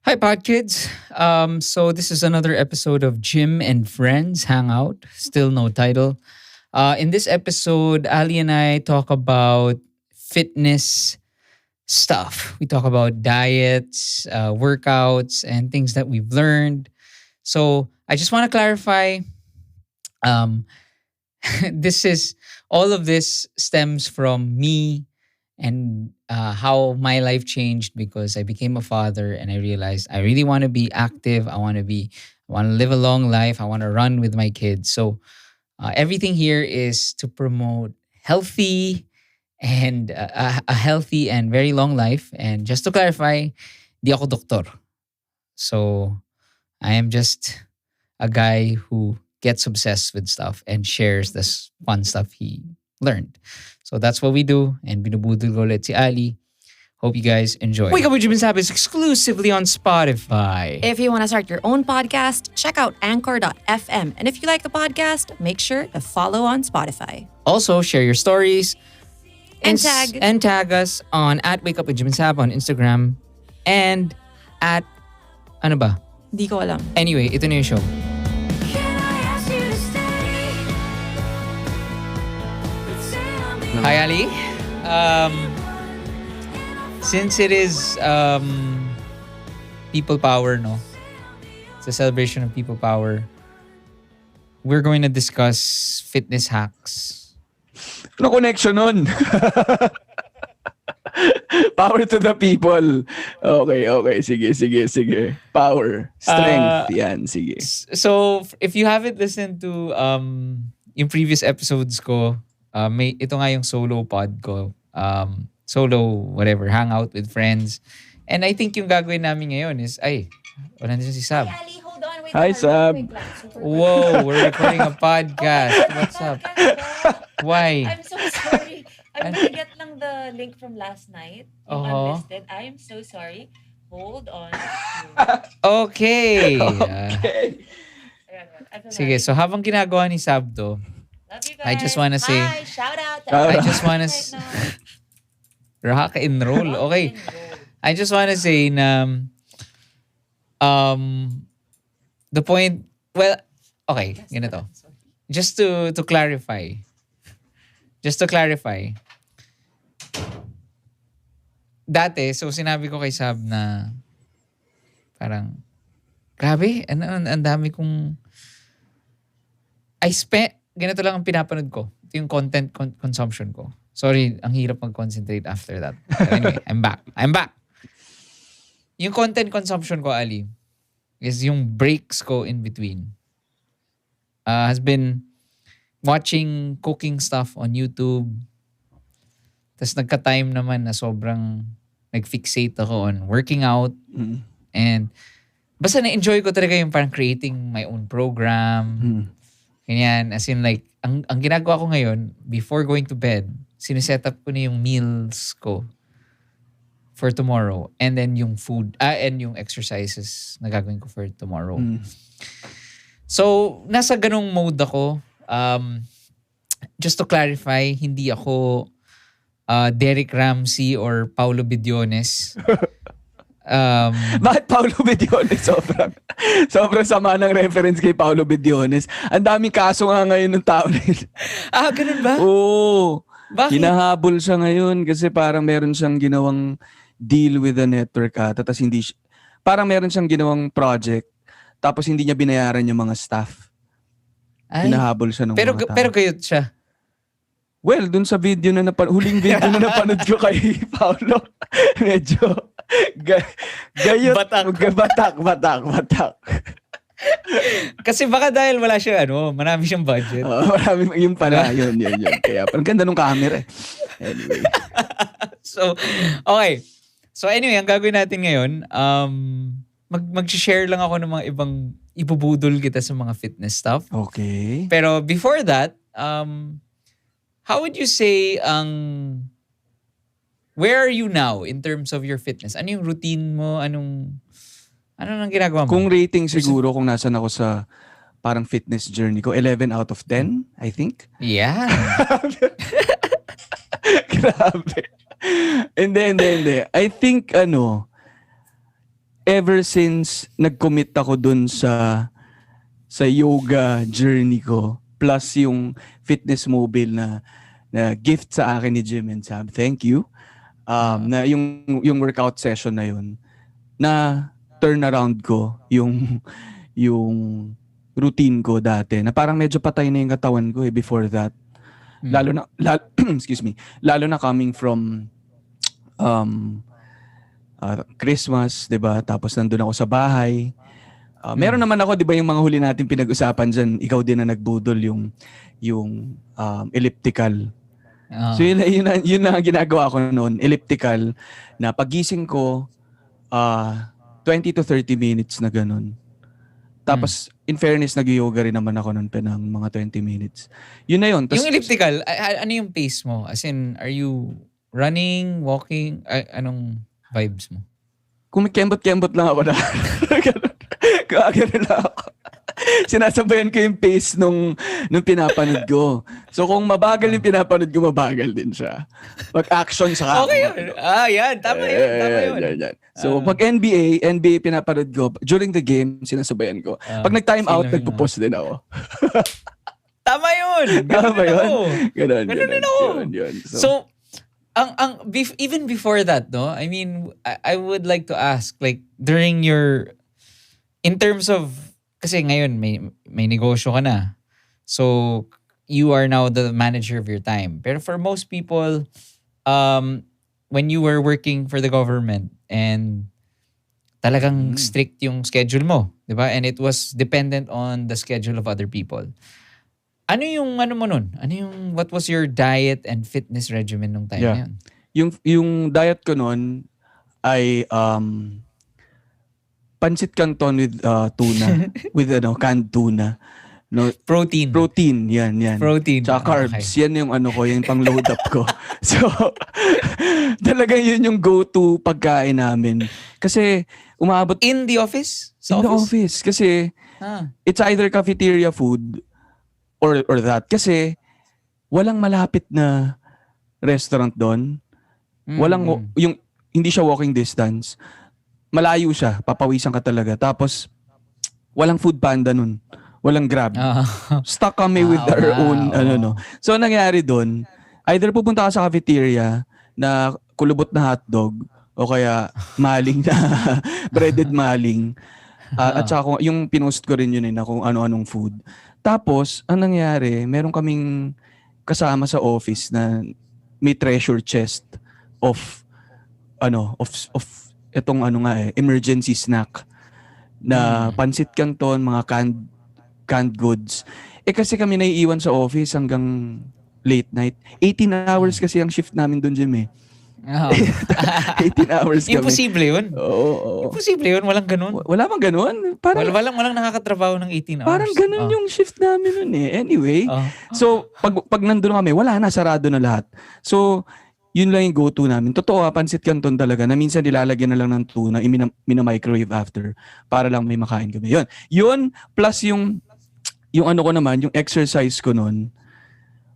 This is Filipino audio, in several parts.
Hi, Pod Kids. So this is another episode of Jim and Friends Hangout. Still no title. In this episode, Ali and I talk about fitness stuff. We talk about diets, workouts, and things that we've learned. So I just want to clarify. Um, this is all of this stems from me and how my life changed because I became a father and I realized I really want to be active. I want to live a long life. I want to run with my kids. So everything here is to promote healthy and a healthy and very long life. And just to clarify, di ako doktor. So I am just a guy who gets obsessed with stuff and shares this fun stuff he learned. So that's what we do. And binubudol ko ulit si Ali. Hope you guys enjoy. Wake Up with Jim and Sab is exclusively on Spotify. If you want to start your own podcast, check out anchor.fm. And if you like the podcast, make sure to follow on Spotify. Also, share your stories And tag us on at Wake Up with Jim and Sab on Instagram and at ano ba? Di ko alam. Anyway, ito na yung show. Hi Ali. Since it is People Power, no? It's a celebration of People Power. We're going to discuss fitness hacks. Ano connection nun? Power to the people. Okay. Sige. Power. Strength. Yan, sige. So, if you haven't listened to yung previous episodes ko, ito nga yung solo pod ko. Solo, whatever, hangout with friends. And I think yung gagawin namin ngayon is, wala na si Sab. Hey, Ali, hold on. Wait, Hi, Sab. Whoa, we're recording a podcast. What's up? Why? I'm so sorry. I'm gonna get lang the link from last night. Yung unlisted. I am so sorry. Hold on. Okay. Okay. Sige, so habang ginagawa ni Sab to, Love you guys. I just wanna say- Hi, shout out. To I everyone just wanna right now. rock and roll. Okay. I just wanna say na the point, well, okay, ganito. Just to clarify. Dati, so sinabi ko kay Sab na parang, grabe, ang dami kong, ganito lang ang pinapanood ko. Ito yung content consumption ko. Sorry, ang hirap mag-concentrate after that. But anyway, I'm back. Yung content consumption ko, Ali, is yung breaks ko in between. Has been watching cooking stuff on YouTube. Tapos nagka-time naman na sobrang nag-fixate ako on working out. Mm. And basta na-enjoy ko talaga yung parang creating my own program. Ganyan. As in like, ang ginagawa ko ngayon, before going to bed, siniset up ko na yung meals ko for tomorrow. And then yung food, and yung exercises na gagawin ko for tomorrow. So, nasa ganong mode ako. Just to clarify, hindi ako Derek Ramsey or Paulo Bidiones. Bakit Paulo Bediones? Sobrang sama ng reference kay Paulo Bediones. Ang daming kaso nga ngayon ng tao na yun. Ganun ba? Oo. Bakit? Hinahabol siya ngayon kasi parang meron siyang ginawang deal with the network tapos parang meron siyang ginawang project tapos hindi niya binayaran yung mga staff. Hinahabol siya ng mga tao. Pero gayot siya. Well, dun sa video na huling video na napanood ko kay Paulo, medyo gayot. Batak. Kasi baka dahil wala siya, marami siyang budget. Marami, yun pala, yun. Kaya, parang ganda nung camera eh. Anyway. So, okay. So anyway, ang gagawin natin ngayon, mag-share lang ako ng mga ibang ibubudol kita sa mga fitness stuff. Okay. Pero before that, how would you say where are you now in terms of your fitness? Ano yung routine mo? Ano nang ginagawa mo? Kung rating siguro, kung nasan ako sa parang fitness journey ko, 11 out of 10, I think. Yeah. Grabe. Hindi. I think, ever since nag-commit ako dun sa yoga journey ko, plus yung fitness mobile na gift sa akin ni Jim and Sam, thank you. Na yung workout session na yun, na turnaround ko yung routine ko dati, na parang medyo patay na yung katawan ko before that. Lalo na excuse me, lalo na coming from Christmas, 'di ba? Tapos nandun ako sa bahay. Meron naman ako, 'di ba, yung mga huli natin pinag-usapan diyan, ikaw din na nagbudol yung elliptical. So yun na ang ginagawa ko noon, elliptical, na pagising ko 20 to 30 minutes na ganun. Tapos, in fairness, nag-yoga rin naman ako noon ng mga 20 minutes. Yun na yun. Yung elliptical, ano yung pace mo? As in, are you running, walking? Anong vibes mo? Kung may kembot-kembot lang ako na. Gagano lang ako. Sinasabayan ko yung pace nung pinapanood ko. So kung mabagal yung pinapanood ko, mabagal din siya. Pag action sa okay yun. Yan. Tama yun. Yan. So pag NBA pinapanood ko, during the game, sinasabayan ko. Pag nag-time out, nagpo-pause din ako. Tama yun. Tama yun. Ganun din ako. Yun. So even before that, no? I mean, I would like to ask, like, during in terms of, kasi ngayon may negosyo ka na. So, you are now the manager of your time. Pero for most people, when you were working for the government and talagang strict yung schedule mo, di ba? And it was dependent on the schedule of other people. Ano yung mo nun? What was your diet and fitness regimen nung time na yun? Yung diet ko nun ay pancit canton with tuna, with canned tuna. No, Protein, yan. Protein. Tsaka carbs, yan yung yung pang load up ko. So, talagang yun yung go-to pagkain namin. Kasi, umabot... In the office? In the office. Kasi, it's either cafeteria food or that. Kasi, walang malapit na restaurant doon. Walang, hindi siya walking distance. Malayo siya, papawisan ka talaga. Tapos, walang food panda nun. Walang Grab. Stuck kami with our own, So, nangyari doon, either pupunta ka sa cafeteria na kulubot na hotdog o kaya maling na breaded maling. At saka yung pinost ko rin yun na kung ano-anong food. Tapos, ang nangyari, meron kaming kasama sa office na may treasure chest of itong emergency snack na pancit canton, mga canned goods. Kasi kami naiiwan sa office hanggang late night. 18 hours kasi ang shift namin doon, Jim, 18 hours kami. Imposible yun. Oo. Imposible yun. Walang ganun. Wala bang ganun? Parang, walang nakakatrabaho ng 18 hours. Parang ganun yung shift namin nun Anyway, so pag nandun kami, wala na, sarado na lahat. So, yun lang yung go-to namin. Totoo, pancit canton talaga na minsan nilalagyan na lang ng tuna, mina-microwave after para lang may makain kami. Yun plus yung ko naman, yung exercise ko nun,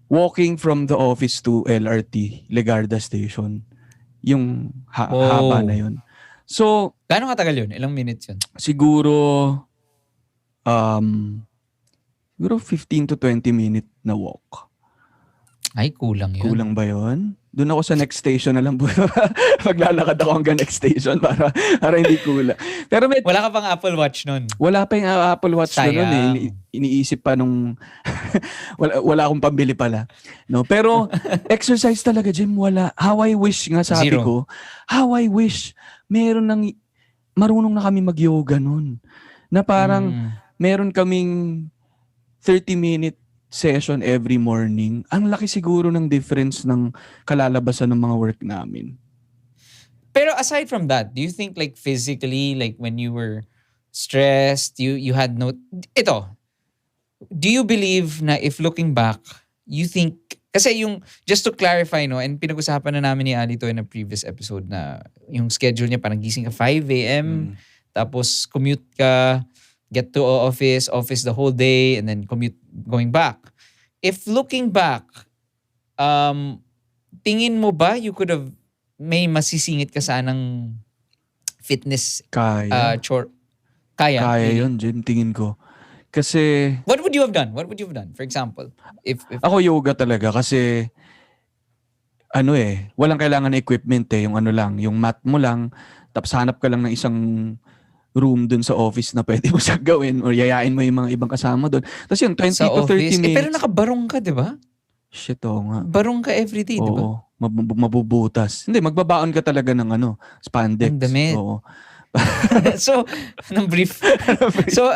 walking from the office to LRT, Legarda Station. Yung haba na yun. So, gaano katagal yun? Ilang minutes yun? Siguro 15 to 20 minute na walk. Ay, kulang yun. Kulang ba yun? Doon ako sa next station na lang. Maglalakad ako hanggang next station para hindi kulang. Pero wala ka pang Apple Watch nun? Wala pa yung Apple Watch nun Iniisip pa nung wala akong pambili pala. No, pero exercise talaga, Jim, wala. How I wish nga sabi ko. How I wish marunong na kami mag-yoga nun. Na parang meron kaming 30-minute session every morning. Ang laki siguro ng difference ng kalalabasan ng mga work namin. Pero aside from that, do you think like physically, like when you were stressed, you had do you believe na if looking back, you think, kasi just to clarify, and pinag-usapan na namin ni Ali to in a previous episode na yung schedule niya, parang gising ka 5 a.m., tapos commute ka, get to office the whole day, and then commute going back. If looking back, tingin mo ba you could have, may masisingit ka sanang fitness Kaya. chore? Kaya? Kaya Really? yun, Jim. Tingin ko. Kasi What would you have done? For example, if ako yoga talaga kasi walang kailangan na equipment yung yung mat mo lang, tapos hanap ka lang ng isang room dun sa office na pwede mo siya gawin or yayain mo yung mga ibang kasama dun. Tapos yun, 20 sa to 30 office, minutes. pero nakabarong ka, di ba? Shit, nga. Barong ka everyday, di ba? Oo, mabubutas. Hindi, magbabaon ka talaga ng spandex. Ng damit. Oo. So, ng brief. So,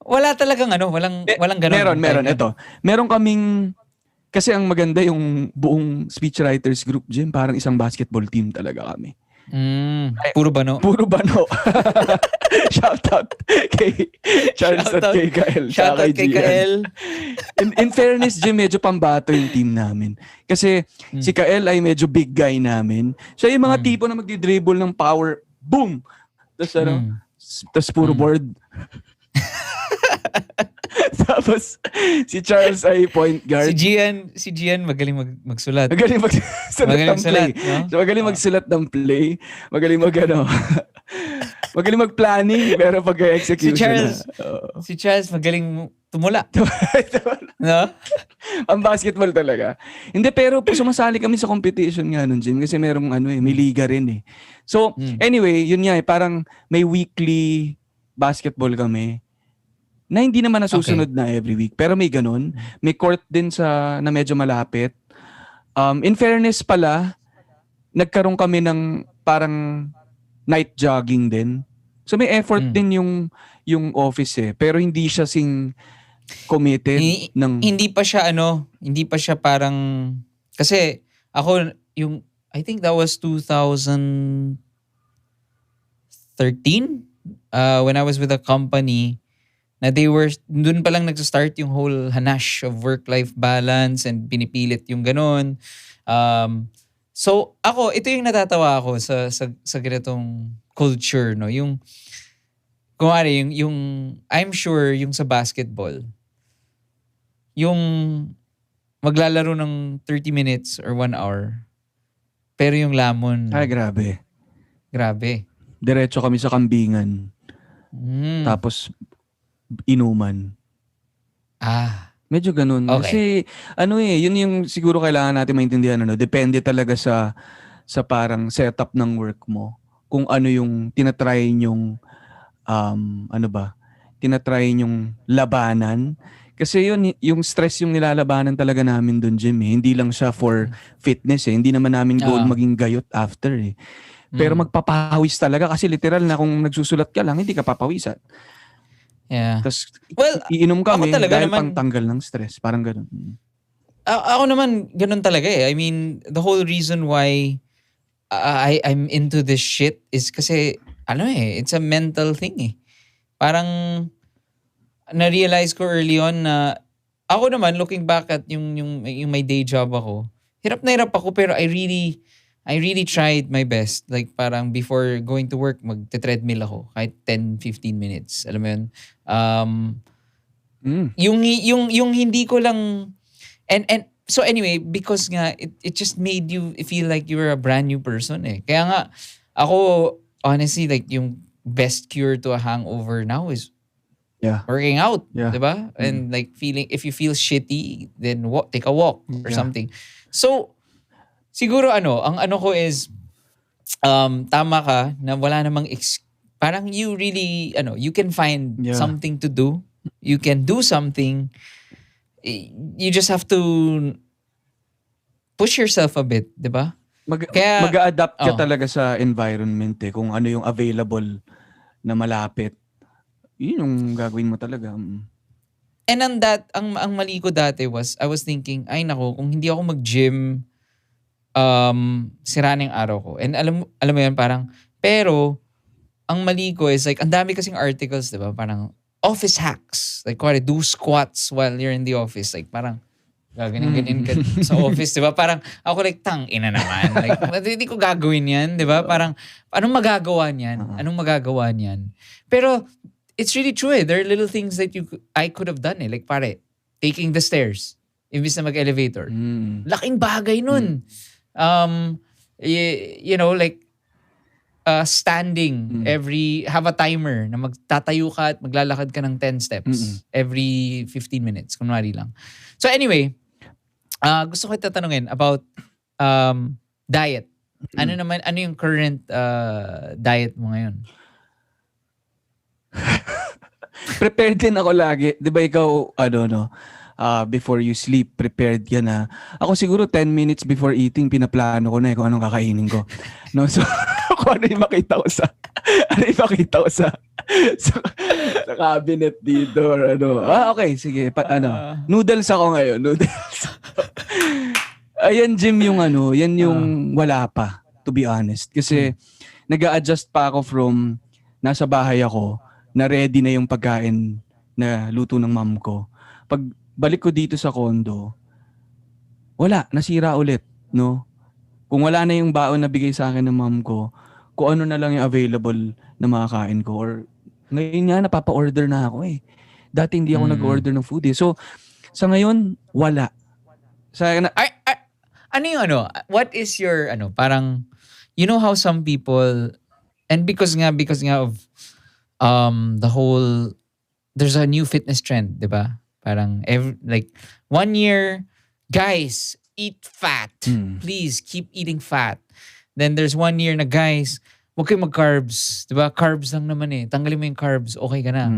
wala talagang walang ganun. Meron. Ito. Meron kaming, kasi ang maganda yung buong speechwriters group, Jim, parang isang basketball team talaga kami. Puro bano. Puro bano. Shoutout kay Charles at kay Kael. Shoutout kay Kael. In fairness, Jim, medyo pambato yung team namin. Kasi si Kael ay medyo big guy namin. Siya yung mga tipo na magdi-dribble ng power. Boom! Tapos puro board. Tapos si Charles ay point guard. Si Gian magaling magsulat. Magaling magsulat ng play. No? So, magaling magsulat ng play. Magaling magaling mag-planning pero pag-execution Si Charles magaling tumula. No? Ang basketball talaga. Hindi, pero sumasali kami sa competition nga nun, Jim, kasi merong may liga rin eh. So, anyway, yun nga parang may weekly basketball kami na hindi naman nasusunod na every week. Pero may ganun. May court din na medyo malapit. In fairness pala, nagkaroon kami ng parang night jogging din. So may effort din yung office eh. Pero hindi siya committed hindi pa siya parang, kasi ako I think that was 2013 when I was with a company na dun pa lang nagsa-start yung whole hanash of work-life balance and pinipilit yung ganun. So ako, ito yung natatawa ako sa ganitong culture, no? Yung kumari yung I'm sure yung sa basketball, yung maglalaro ng 30 minutes or 1 hour, pero yung lamon, ay grabe. Diretso kami sa kambingan. Tapos inuman. Medyo ganun. Okay. Kasi yun yung siguro kailangan natin maintindihan. Depende talaga sa parang setup ng work mo. Kung ano yung tinatry nyong tinatry nyong labanan. Kasi yun, yung stress yung nilalabanan talaga namin dun, Jim. Hindi lang siya for fitness eh. Hindi naman namin goal maging gayot after eh. Pero magpapawis talaga kasi literal na kung nagsusulat ka lang, hindi ka papawisan. Yeah. Tapos Well, iinom kami ako talaga dahil naman, pangtanggal ng stress. Parang ganun. Ako naman, ganun talaga eh. I mean, the whole reason why I'm into this shit is kasi, it's a mental thing eh. Parang, na-realize ko early on na, ako naman, looking back at yung my day job ako, hirap na hirap ako pero I really tried my best. Like parang before going to work, magte-treadmill ako kahit 10-15 minutes. Alam mo yun? Yung hindi ko lang, and so anyway, because nga it just made you feel like you were a brand new person eh. Kaya nga ako honestly, like yung best cure to a hangover now is working out, diba? And like if you feel shitty, then take a walk or something. So siguro ang ano ko is tama ka na wala namang parang you really you can find something to do. You can do something. You just have to push yourself a bit, 'di ba? Kaya mag-adapt ka talaga sa environment eh, kung ano yung available na malapit. Yun yung gagawin mo talaga. And ang mali ko dati was I was thinking, ay nako, kung hindi ako mag-gym, sira na yung araw ko. And alam mo yan, parang, pero, ang mali ko is like, ang dami kasing articles, diba? Parang, office hacks. Like, do squats while you're in the office. Like, parang, ganyan ka sa office, diba? Parang, ako like, ina naman. Like, hindi ko gagawin yan, diba? Parang, anong magagawa niyan? Pero, it's really true eh. There are little things that I could have done eh. Like, pare, taking the stairs, imbis na mag-elevator. Laking bagay nun. You know, like standing have a timer na magtatayo ka at maglalakad ka ng 10 steps every 15 minutes, kunwari lang. So anyway, gusto ko tatanungin about diet. Ano yung current diet mo ngayon? Prepared din ako lagi. 'Di ba ikaw before you sleep, prepared ka na. Ako siguro 10 minutes before eating, pinaplano ko na kung anong kakainin ko. No, so kung ano yung makita ko sa sa cabinet dito or ano. Okay, sige. Noodles ako ngayon. Noodles. Ayan, Jim, yan yung wala pa, to be honest. Kasi nag-a-adjust pa ako from nasa bahay ako, na ready na yung pagkain na luto ng mom ko. Pag balik ko dito sa condo, wala, nasira ulit, no? Kung wala na yung baon na bigay sa akin ng mom ko, kung ano na lang yung available na makakain ko. Or ngayon nga, napapa-order na ako eh. Dati hindi ako nag-order ng food eh. So, sa ngayon, wala. What is your, parang, you know how some people, and because nga of the whole, there's a new fitness trend, di ba? Parang, 1 year, guys, eat fat. Please, keep eating fat. Then there's 1 year na, guys, huwag kayo mag-carbs. Di ba? Carbs lang naman eh. Tanggalin mo yung carbs, okay ka na.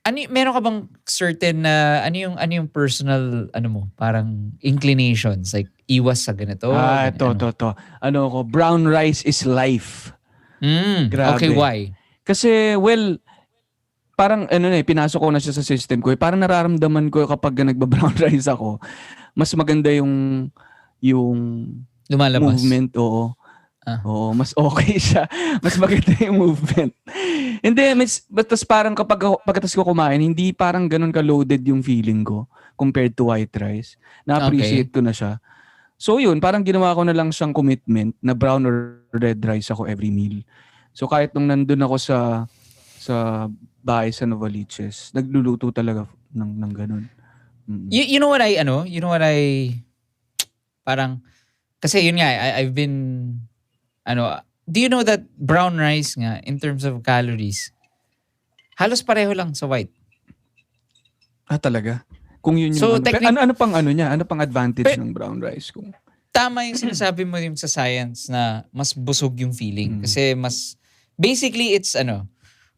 Meron ka bang certain na, ano yung personal, parang inclinations? Like, iwas sa ganito? Ito. Brown rice is life. Grabe. Okay, why? Kasi, parang pinasok ko na siya sa system ko. Parang nararamdaman ko kapag nagba-brown rice ako, mas maganda yung lumalabas. Movement, oo. Oo, mas okay siya. Mas maganda yung movement. Hindi, batas parang pagkatas ko kumain, hindi parang ganun ka-loaded yung feeling ko compared to white rice. Na-appreciate ko na siya. So yun, parang ginawa ko na lang siyang commitment na brown or red rice ako every meal. So kahit nung nandun ako sa bahay sa Novaliches, nagluluto talaga ng ganun. You know what parang, kasi yun nga, I've been, do you know that brown rice nga, in terms of calories, halos pareho lang sa white. Talaga? Kung yun yung so, ano pang niya? Ano pang advantage ng brown rice? Tama yung sinasabi mo yung sa science na mas busog yung feeling. Kasi basically it's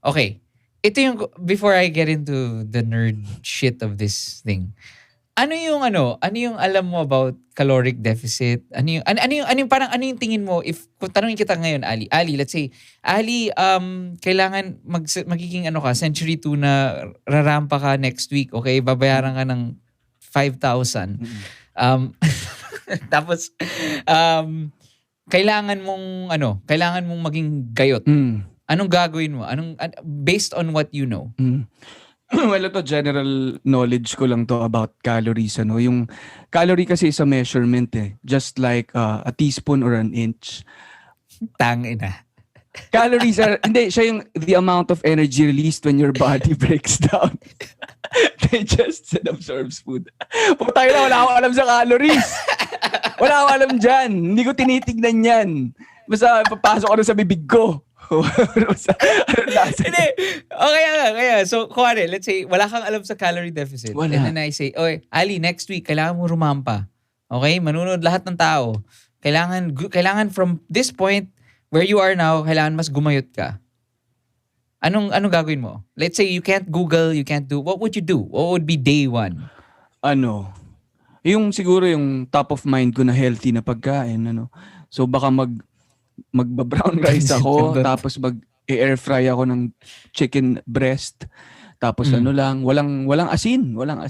okay. Ito yung, before I get into the nerd shit of this thing, ano yung alam mo about caloric deficit? Ano yung tingin mo kung tanungin kita ngayon, Ali, let's say, Ali, kailangan magiging century 2 na rarampa ka next week, okay? Babayaran ka ng 5,000. Tapos kailangan mong maging gayot. Anong gagawin mo? Based on what you know? Well, ito general knowledge ko lang to about calories. Yung calorie kasi is a measurement eh. Just like a teaspoon or an inch. Tangina. Calories are, hindi, siya yung the amount of energy released when your body breaks down. Digests and absorbs food. Putay na, wala akong alam sa calories. Wala akong alam dyan. Hindi ko tinitignan yan. Basta papasok ko sa bibig ko. Hindi. Okay. So, kuwari, let's say, wala kang alam sa calorie deficit. Wala. And then I say, oy, Ali, next week, kailangan mo rumampa. Okay? Manunod lahat ng tao. Kailangan from this point, where you are now, kailangan mas gumayot ka. Anong gagawin mo? Let's say you can't Google, you can't do, what would you do? What would be day 1? Yung siguro yung top of mind ko na healthy na pagkain. So baka magba-brown rice ako, tapos mag-air fry ako ng chicken breast. Tapos walang asin. Walang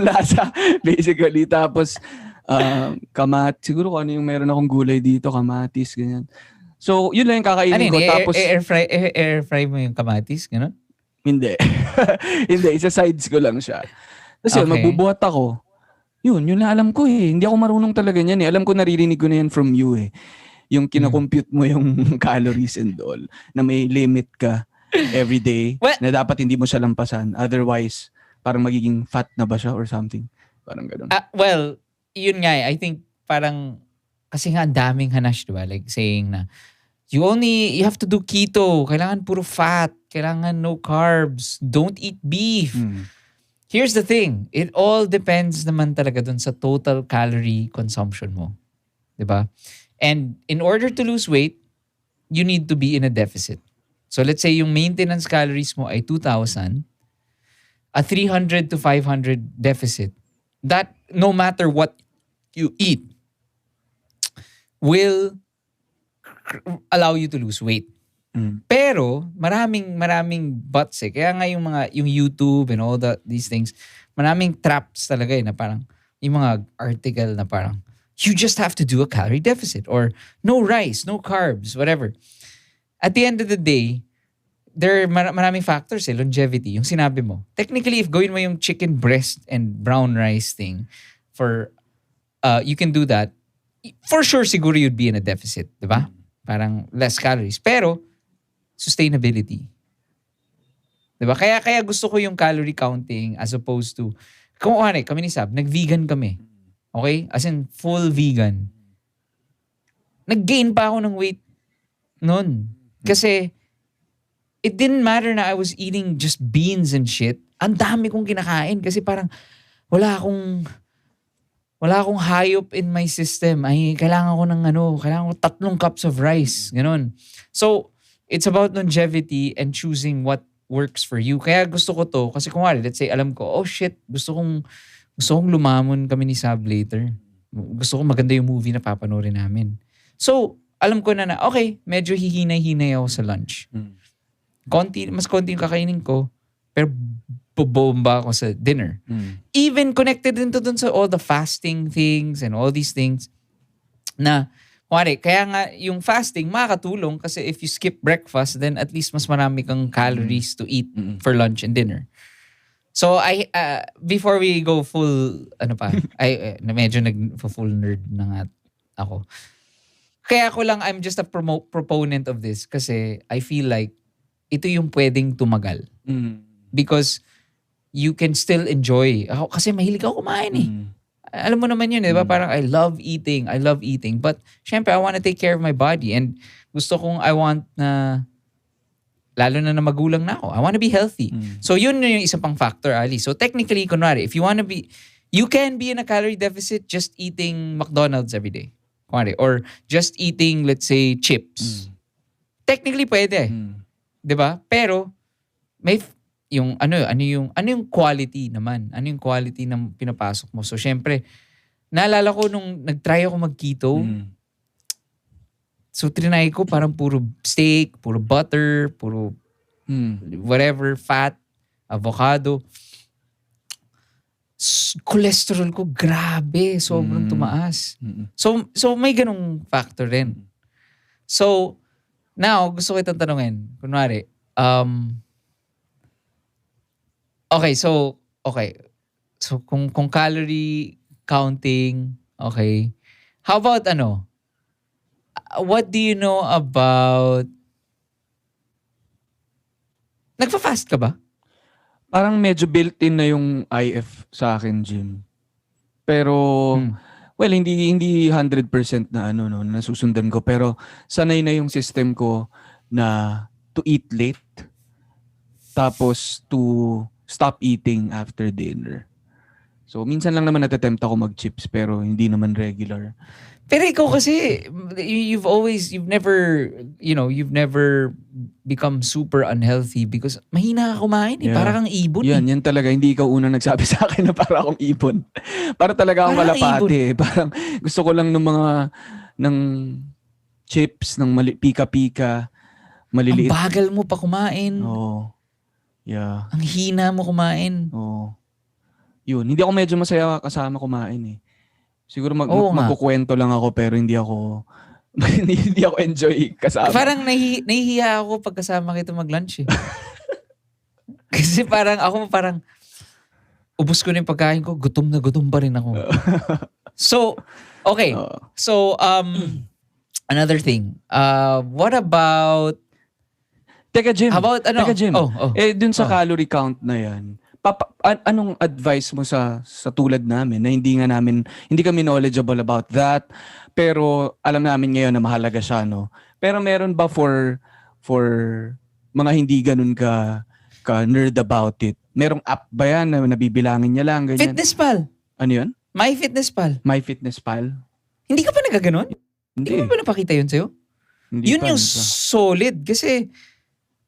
lasa, basically. Tapos, siguro kung ano yung meron akong gulay dito, kamatis, ganyan. So, yun lang yung kakainin ko. Tapos, air fry mo yung kamatis, gano'n? Hindi. Hindi, isa sides ko lang siya. Tapos yun, magbubuhat ako. Yun lang alam ko eh. Hindi ako marunong talaga niyan eh. Alam ko naririnig ko na yan from you eh. Yung kinakompute mo yung calories and all. Na may limit ka every day. Na dapat hindi mo siya lampasan. Otherwise, parang magiging fat na ba siya or something. Parang gano'n. Well, yun nga eh. I think parang kasi nga ang daming hanash, diba? Like saying na, you have to do keto. Kailangan puro fat. Kailangan no carbs. Don't eat beef. Here's the thing. It all depends naman talaga dun sa total calorie consumption mo. Diba? And in order to lose weight, you need to be in a deficit. So let's say yung maintenance calories mo ay 2,000, a 300 to 500 deficit, that no matter what you eat, will allow you to lose weight. Pero maraming buts eh. Kaya nga yung YouTube and all these things, maraming traps talaga eh, na parang yung mga article na parang you just have to do a calorie deficit or no rice, no carbs, whatever. At the end of the day, there are maraming factors eh, longevity, yung sinabi mo. Technically, if gawin mo yung chicken breast and brown rice thing for you can do that, for sure siguro you'd be in a deficit, di ba? Parang less calories. Pero sustainability. Diba? Kaya gusto ko yung calorie counting as opposed to, kami ni Sab, nag-vegan kami. Okay? As in, full vegan. Nag-gain pa ako ng weight noon. Kasi, it didn't matter na I was eating just beans and shit. Ang dami kong kinakain kasi parang wala akong hayop in my system. Ay, kailangan ko 3 cups of rice. Ganon. So, it's about longevity and choosing what works for you. Kaya gusto ko to, kasi kung let's say, alam ko, oh shit, gusto kong lumamon kami ni Sab later. Gusto kong maganda yung movie na papanoorin namin. So, alam ko na okay, medyo hihinay-hinay ako sa lunch. Mas konti yung kakainin ko, pero bobomba ako sa dinner. Even connected din to dun sa all the fasting things and all these things na kaya nga yung fasting makakatulong kasi if you skip breakfast, then at least mas marami kang calories to eat for lunch and dinner. So before we go full, medyo nag-full nerd na nga ako. Kaya I'm just a proponent of this kasi I feel like ito yung pwedeng tumagal. Because you can still enjoy. Kasi mahilig ako kumain eh. Alam mo naman yun, di ba? Parang I love eating. But syempre, I want to take care of my body. And I want na, lalo na magulang na ako. I want to be healthy. So yun yung isa pang factor, Ali. So technically, kunwari, if you want to be, you can be in a calorie deficit just eating McDonald's every day. Kunwari, or just eating, let's say, chips. Technically, pwede. Di ba? Pero, may yung yung quality naman? Ano yung quality ng pinapasok mo? So, syempre, naalala ko nung nag-try ako mag-keto, so, trinay ko parang puro steak, puro butter, puro whatever, fat, avocado. Cholesterol ko, grabe. Sobrang tumaas. So, may ganung factor rin. So, now, gusto ko itong tanungin. Kunwari, Okay, so kung calorie counting, okay. How about what do you know about, nagfa-fast ka ba? Parang medyo built-in na yung IF sa akin, Jim. Pero, well, hindi 100% na nasusundan ko. Pero sanay na yung system ko na to eat late. Tapos to stop eating after dinner. So, minsan lang naman natatempt ako mag-chips pero hindi naman regular. Pero ikaw kasi, you've never become super unhealthy because mahina ka kumain eh. Yeah. Para kang ibon. Yan talaga. Hindi ikaw unang nagsabi sa akin na para akong ibon. Para talaga akong kalapate. Parang gusto ko lang ng chips, ng pika-pika, maliliit. Ang bagal mo pa kumain. Oo. Yeah. Ang hina mo kumain. Oo. Yun. Hindi ako medyo masaya kasama kumain eh. Siguro magkukwento lang ako pero hindi ako enjoy kasama. Parang nahihiya ako pag kasama kita mag-lunch eh. Kasi parang ubos ko na yung pagkain ko, gutom na gutom pa rin ako. So, okay. So, another thing. What about... Teka, Jim. How about Teka, Jim. Oh. Dun sa calorie count na yan, anong advice mo sa tulad namin na hindi kami knowledgeable about that, pero alam namin ngayon na mahalaga siya, no? Pero meron ba for mga hindi ganun ka nerd about it? Merong app ba yan na nabibilangin niya lang, ganyan? FitnessPal. Ano yun? MyFitnessPal. MyFitnessPal? Hindi ka pa nagaganon? Hindi Hindi. mo ba napakita yun sa'yo? Hindi Yun pa, yung hindi pa. solid. Kasi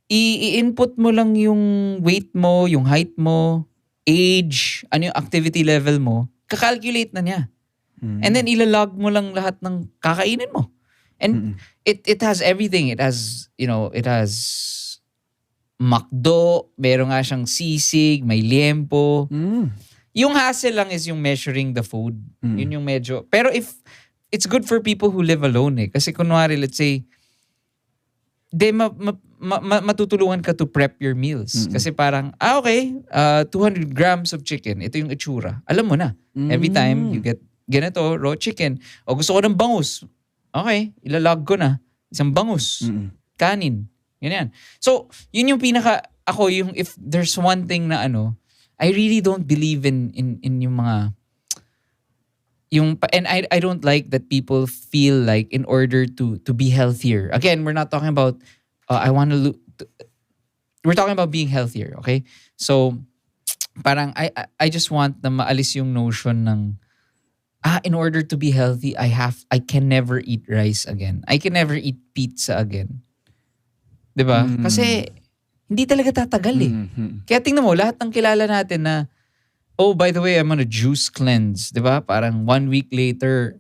i-input mo lang yung weight mo, yung height mo, age, ano yung activity level mo, kakalculate na niya. And then ilalog mo lang lahat ng kakainin mo. And it has everything. It has, it has McDo, meron nga siyang sisig, may liempo. Yung hassle lang is yung measuring the food. Yun yung medyo. Pero if it's good for people who live alone eh. Kasi kunwari, let's say, matutulungan ka to prep your meals. Kasi parang, okay, 200 grams of chicken. Ito yung itsura. Alam mo na. Every time you get ganito, raw chicken. O gusto ko ng bangus. Okay, ilalog ko na. Isang bangus. Kanin. Ganyan. So, yun yung if there's one thing na I really don't believe in yung mga and I don't like that people feel like in order to be healthier. Again, we're not talking about we're talking about being healthier, okay? So parang I just want na maalis yung notion ng in order to be healthy, I can never eat rice again. I can never eat pizza again. 'Di ba? Kasi hindi talaga tatagal eh. Kaya tingnan mo, lahat ng kilala natin na, oh, by the way, I'm on a juice cleanse. Di ba? Parang 1 week later,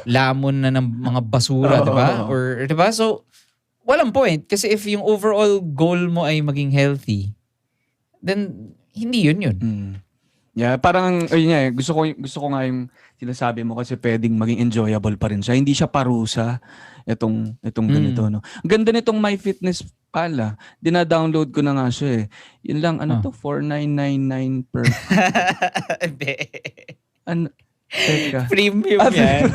lamon na ng mga basura, di ba? Or, di ba? So, walang point. Kasi if yung overall goal mo ay maging healthy, then, hindi yun. Yeah, parang, ayun nga, gusto ko nga yung sinasabi mo kasi pwedeng maging enjoyable pa rin siya. Hindi siya parusa, itong ganito, no? Ang ganda nitong MyFitnessPal. Dina-download ko na nga siya eh. Yun lang, to? 4,999 per... Hindi. Teka. Premium yan.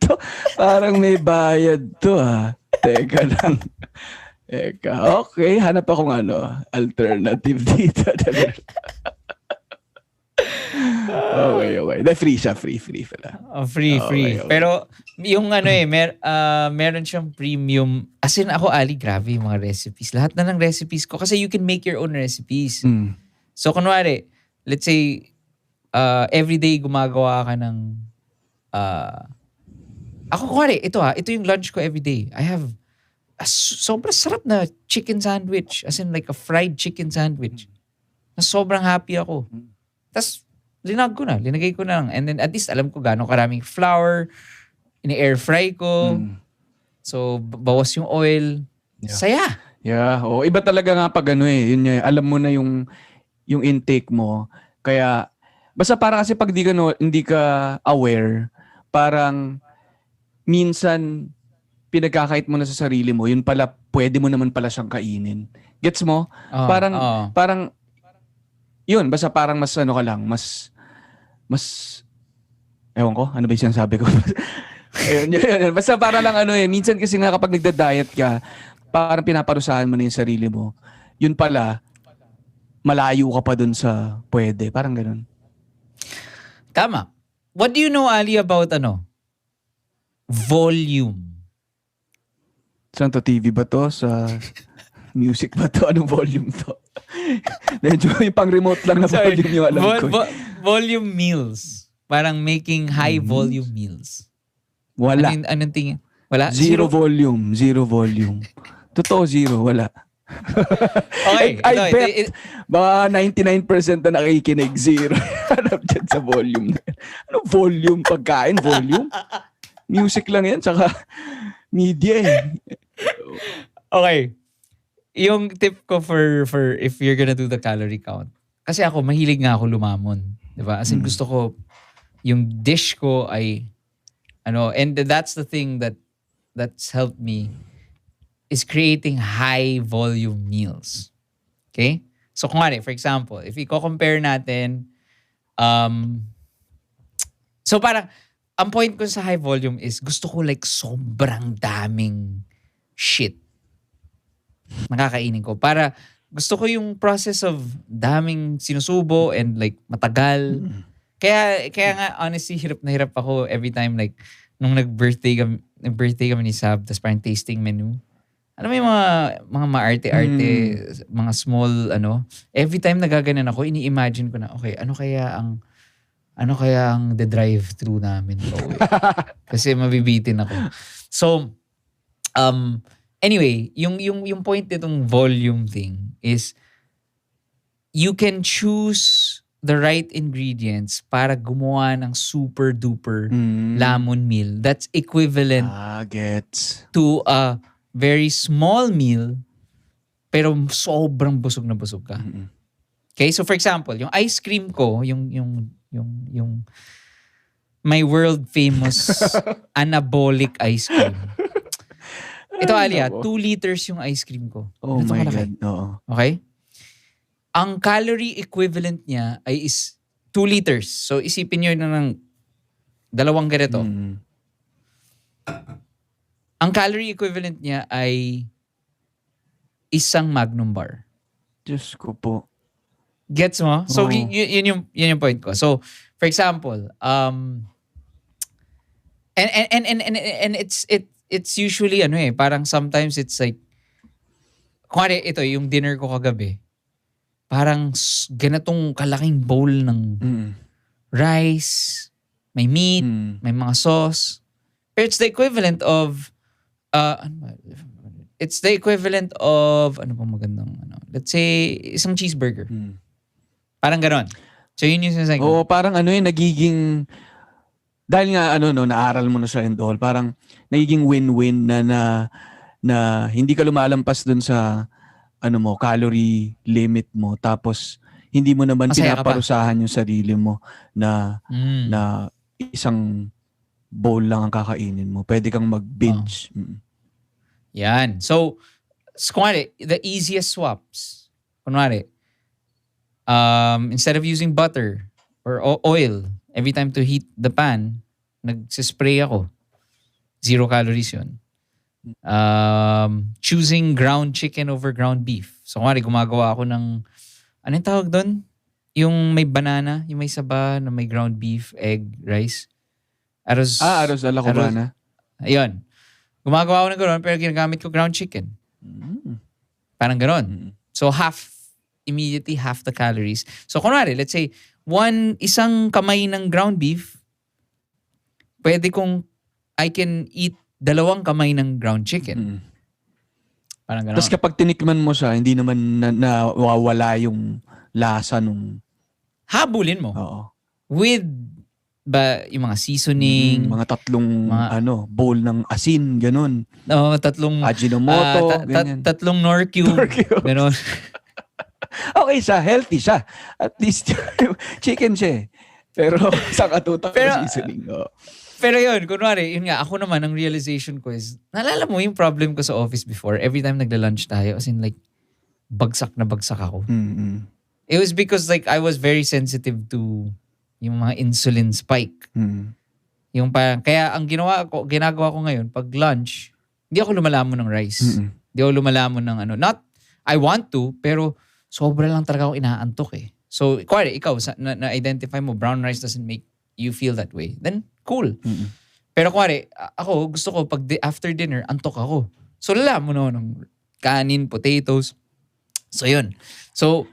To, parang may bayad to Teka lang. Teka. Okay, hanap akong alternative dito. Okay. Free siya. Free pala. Free. Okay. Pero yung meron siyang premium. As in ako, Ali, grabe yung mga recipes. Lahat na ng recipes ko. Kasi you can make your own recipes. So kunwari, let's say, everyday gumagawa ka ng... ako kunwari, ito yung lunch ko everyday. I have a sobrang sarap na chicken sandwich. As in like a fried chicken sandwich. Na sobrang happy ako. Tapos, linagay ko na lang. And then at least alam ko gaano karaming flour, ini-air fry ko. So, bawas yung oil. Yeah. Saya. Yeah. Iba talaga nga pag yun alam mo na yung intake mo. Kaya, basta parang kasi pag hindi ka aware, parang minsan pinagkakait mo na sa sarili mo, yun pala, pwede mo naman pala siyang kainin. Gets mo? Parang yun, basta parang mas ka lang, mas, ewan ko, ano ba yung sinasabi ko? Ayun. Basta parang lang minsan kasi nga kapag nagda-diet ka, parang pinaparusahan mo na yung sarili mo. Yun pala, malayo ka pa dun sa pwede. Parang ganun. Tama. What do you know, Ali, about volume? Saan to? TV ba to? Sa music ba to? Anong volume to? Medyo yung pang remote lang na volume yung alam ko. Volume meals. Parang making high volume meals. Wala. Anong tingin? Wala? Zero volume. Totoo, zero. Wala. Okay. I bet baka 99% na nakikinig, zero. Hanap dyan sa volume na yan. Anong volume? Pagkain? Volume? Music lang yan, tsaka media eh. Okay. Yung tip ko for if you're gonna do the calorie count. Kasi ako, mahilig nga ako lumamon. Diba? As in, gusto ko, yung dish ko ay, and that's the thing that's helped me is creating high volume meals. Okay? So, kung for example, if i-compare natin, so parang, ang point ko sa high volume is gusto ko like sobrang daming shit nakakainin ko para gusto ko yung process of daming sinusubo and like matagal. Mm. Kaya nga honestly hirap na hirap ako every time like nung nag-birthday kami ni Sab, tas parang tasting menu. Alam mo yung mga maarte-arte, mga small every time nagaganan ako, ini-imagine ko na okay, ano kaya ang the drive-thru namin pauwi. Kasi mabibitin ako. So anyway, yung point nitong volume thing is you can choose the right ingredients para gumawa ng super duper lamon meal that's equivalent Gets. to a very small meal pero sobrang busog na busog ka. Okay, so for example, yung ice cream ko, yung my world famous anabolic ice cream. Ito Alia, 2 liters yung ice cream ko. Oh Ganito my kalaki. God. Oo. Okay? Ang calorie equivalent niya ay is 2 liters. So isipin nyo na ng 2 ganito. Ang calorie equivalent niya ay 1 Magnum bar. Diyos ko po. Gets mo? So Oo. yun yung point ko. So for example, and it's usually parang sometimes it's like kuwari ito yung dinner ko kagabi. Parang ganitong kalaking bowl ng rice, may meat, may mga sauce. Pero it's the equivalent of it's the equivalent of ano pa magandang let's say isang cheeseburger. Parang ganon. So yun yung sinasabi ko. Oo, parang nagiging dahil nga naaral mo na siya and all, parang nagiging win-win na hindi ka lumalampas dun sa calorie limit mo, tapos hindi mo naman Masaya ka pa. pinaparusahan yung sarili mo na isang bowl lang ang kakainin mo. Pwede kang mag-binge. Yan. So, kunwari, the easiest swaps. Kunwari, instead of using butter or oil every time to heat the pan, nagsispray ako. 0 calories yun. Choosing ground chicken over ground beef. So, kunwari, gumagawa ako ng, anong tawag doon? Yung may banana, yung may saba, na may ground beef, egg, rice. Arroz a la cubana. Ayun. Gumagawa ako ng gano'n, pero ginagamit ko ground chicken. Parang gano'n. So, immediately half the calories. So, kunwari, let's say, isang kamay ng ground beef, pwede I can eat 2 kamay ng ground chicken. Parang gano'n. Tapos kapag tinikman mo siya, hindi naman nawawala yung lasa nung... Habulin mo. Oo. With yung mga seasoning, mga 3 bowl ng asin, ganun. 3 Ajinomoto, ganyan. 3 Knorr cube. Ganon. Okay siya, healthy siya. At least chicken siya eh. Pero sa katutak ng seasoning. Pero yun, kunwari, yun nga, ako naman, ang realization ko is, naalala mo yung problem ko sa office before, every time nagla-lunch tayo, as in like, bagsak na bagsak ako. It was because like, I was very sensitive to yung mga insulin spike. Yung parang, kaya ang ginagawa ko ngayon, pag lunch, hindi ako lumalamon ng rice. Hindi ako lumalamon ng not, I want to, pero sobra lang talaga ako inaantok eh. So, kuwari, ikaw, na-identify mo, brown rice doesn't make you feel that way. Then, cool. Pero kuwari, ako, gusto ko, after dinner, antok ako. So, lalamon ako ng kanin, potatoes. So, yun. So,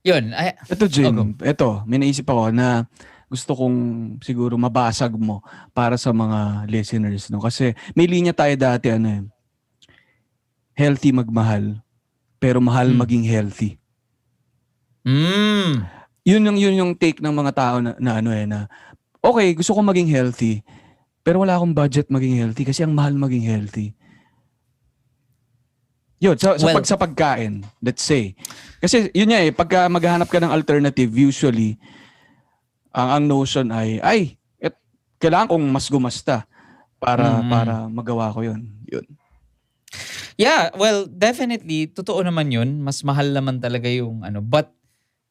yun. Ito, Jim. Ito, may naisip ako na gusto kong siguro mabasag mo para sa mga listeners. No? Kasi may linya tayo dati, healthy magmahal, pero mahal maging healthy. Yun yung take ng mga tao na okay, gusto kong maging healthy, pero wala akong budget maging healthy kasi ang mahal maging healthy. Yun, sa pagkain, let's say. Kasi yun nga pagka maghahanap ka ng alternative, usually, ang notion ay kailangan kong mas gumasta para magawa ko yun. Yeah, well, definitely, totoo naman yun. Mas mahal naman talaga yung But,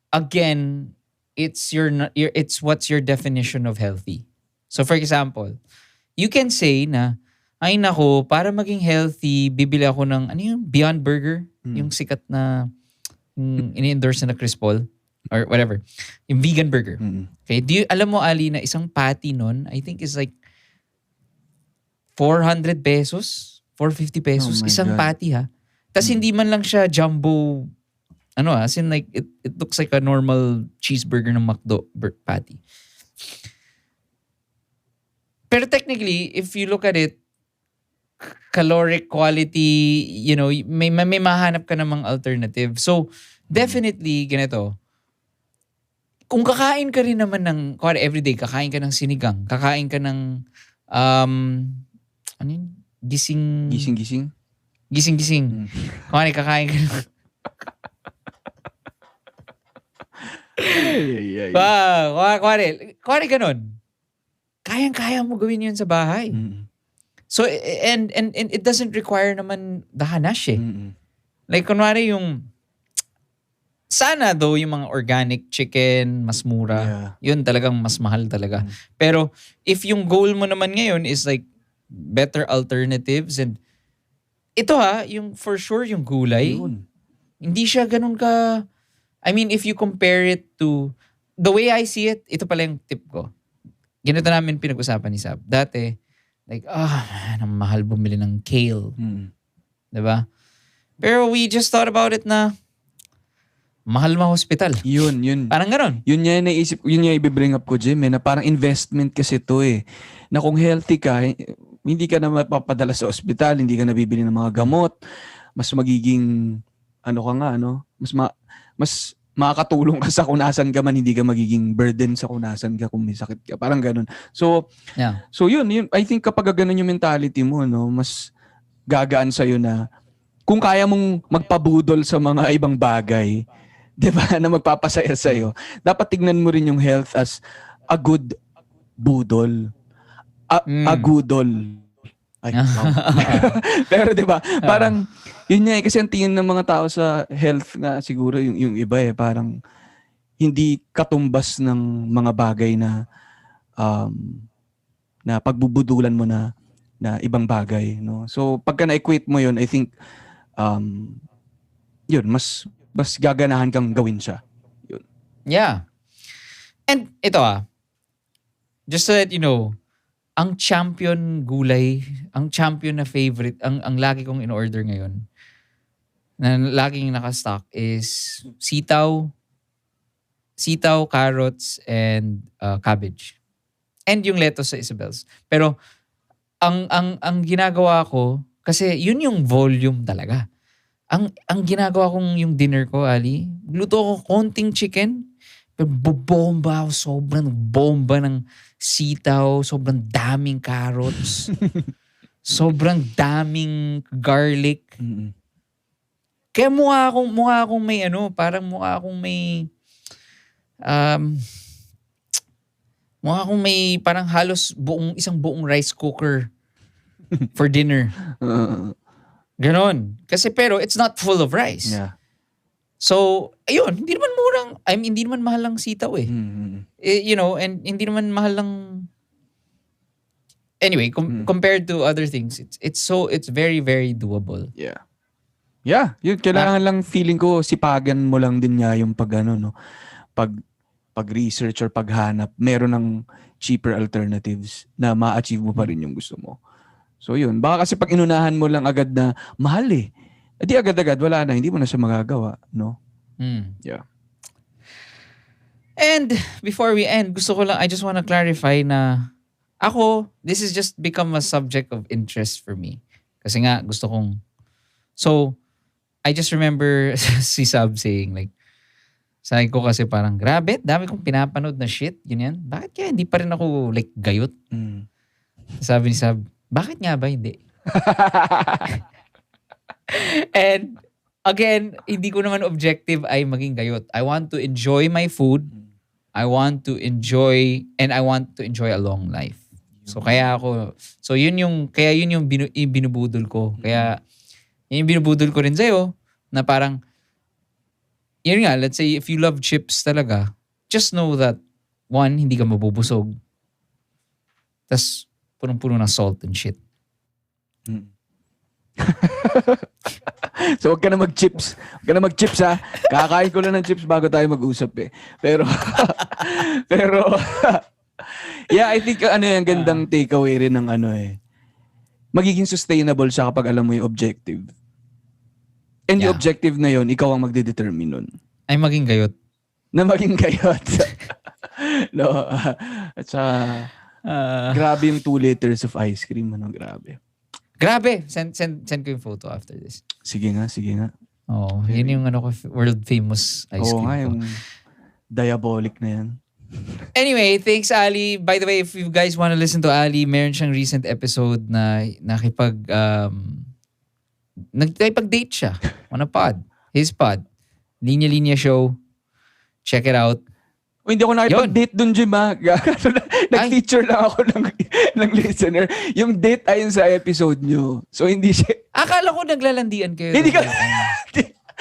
again, it's what's your definition of healthy. So, for example, you can say na, ay nako, para maging healthy, bibili ako ng, yung Beyond Burger? Yung sikat na Yung ini-endorse na Chris Paul or whatever. Yung vegan burger. Okay, alam mo Ali na isang patty nun, I think is like 400 pesos, 450 pesos, Oh my isang God. patty ha. Tapos hindi man lang siya jumbo, as in like, it looks like a normal cheeseburger ng McDo patty. Pero technically, if you look at it, caloric quality, may mahanap ka namang alternative. So, definitely, ganito. Kung kakain ka rin naman ng, everyday, kakain ka ng sinigang, kakain ka ng, ano yun? Gising-gising. Gising-gising. Kakain ka ng, kuwari ganun. Kayang-kaya mo gawin yun sa bahay. So, and it doesn't require naman the hanash eh. Like, kunwari sana though yung mga organic chicken, mas mura. Yeah. Yun talagang mas mahal talaga. Pero, if yung goal mo naman ngayon is like, better alternatives and ito yung for sure yung gulay, hindi siya ganun ka, I mean, if you compare it to, the way I see it, ito pala yung tip ko. Ganito namin pinag-usapan ni Sab. Dati, like, man, ang mahal bumili ng kale. Diba? Pero we just thought about it na mahal ma-hospital. Yun. Parang ganon. Yun yung naisip, yun yung i-bring up ko, Jim, na parang investment kasi to na kung healthy ka, hindi ka na mapapadala sa ospital, hindi ka na bibili ng mga gamot, mas magiging, mas makakatulong ka sa kunasan ka man, hindi ka magiging burden sa kunasan ka kung may sakit ka. Parang ganun. So, Yeah. so yun, I think kapag ganun yung mentality mo, mas gagaan sa'yo na kung kaya mong magpabudol sa mga ibang bagay, di ba, na magpapasaya sa'yo, dapat tignan mo rin yung health as a good budol. A goodol. Ay, wow. Pero di ba, parang, yun nga kasi ang tingin ng mga tao sa health nga siguro yung iba parang hindi katumbas ng mga bagay na na pagbubudulan mo na ibang bagay, no? So pagka na-equate mo yun, I think yun mas gaganahan kang gawin siya. Yun. Yeah. And ito just so that you know, ang champion gulay, ang champion na favorite, ang lagi kong in-order ngayon, na laging nakastock is sitaw, carrots, and cabbage. And yung lettuce sa Isabel's. Pero ang ginagawa ko, kasi yun yung volume talaga. Ang ginagawa kong yung dinner ko, Ali, luto ko konting chicken, pero bobomba ako, sobrang bomba ng sitaw, sobrang daming carrots, sobrang daming garlic. Kaya mukha akong may parang mukha akong may parang halos isang buong rice cooker for dinner. Ganon. Kasi pero it's not full of rice. Yeah. So, ayun, hindi naman mahal lang sitaw eh. And hindi naman mahal lang. Anyway, compared to other things, it's very, very doable. Yeah. Yeah, yun kailangan lang, feeling ko sipagan mo lang din nga yung pag-research or paghanap, meron ng cheaper alternatives na ma-achieve mo pa rin yung gusto mo. So yun, baka kasi pag inunahan mo lang agad na mahal di agad-agad wala na, hindi mo na siya magagawa, no? Yeah. And before we end, I just want to clarify na this has just become a subject of interest for me. Kasi nga, so, I just remember si Sab saying like, sabi ko kasi parang, grabe, dami kong pinapanood na shit, ganyan. Bakit kaya hindi pa rin ako like gayot? Sabi ni Sab, bakit nga ba hindi? And again, hindi ko naman objective ay maging gayot. I want to enjoy my food. I want to enjoy a long life. So yun yung binubudol ko. Kaya yun yung binubudol ko rin sa'yo na parang, yun nga, let's say if you love chips talaga, just know that one, hindi ka mabubusog. Tas punong-puno ng salt and shit. So, huwag ka na mag-chips. Huwag ka na mag-chips, ha? Kakain ko lang ng chips bago tayo mag-usap, eh. Pero, yeah, I think, yung gandang takeaway rin ng magiging sustainable siya kapag alam mo yung objective. And yung objective na yun, ikaw ang magdedetermine nun. Ay maging gayot. Na maging gayot. No, at grabe yung 2 liters of ice cream. Grabe. Grabe. Send ko yung photo after this. Sige nga. Oh, yun yung world famous ice cream. Oo nga, ko. yung diabolic na yan. Anyway, thanks Ali. By the way, if you guys want to listen to Ali, meron siyang recent episode na nakipag-date siya on a pod. His pod. Linya Linya Show. Check it out. Hindi ako nakipag-date dun, Jim, ha? Nag-feature lang ako ng listener. Yung date ayon sa episode nyo. So, hindi siya... Akala ko naglalandian kayo. Hindi ka...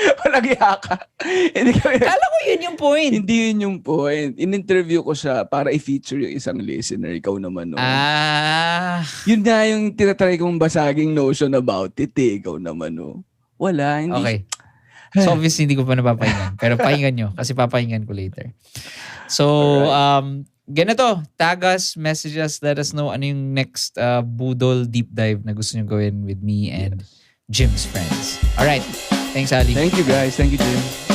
Walang yaka. Akala ko yun yung point. Hindi yun yung point. In-interview ko siya para i-feature yung isang listener. Ikaw naman, no? Yun na yung tinatry kong basaging notion about it, eh. Ikaw naman, no? Wala. Hindi. Okay. So obviously hindi ko pa napapakinggan. Pero pakinggan nyo kasi papakinggan ko later. So, ganito. Tag us, message us, let us know ano yung next Budol deep dive na gusto nyo gawin with me and Jim's friends. Alright. Thanks, Ali. Thank you, guys. Thank you, Jim.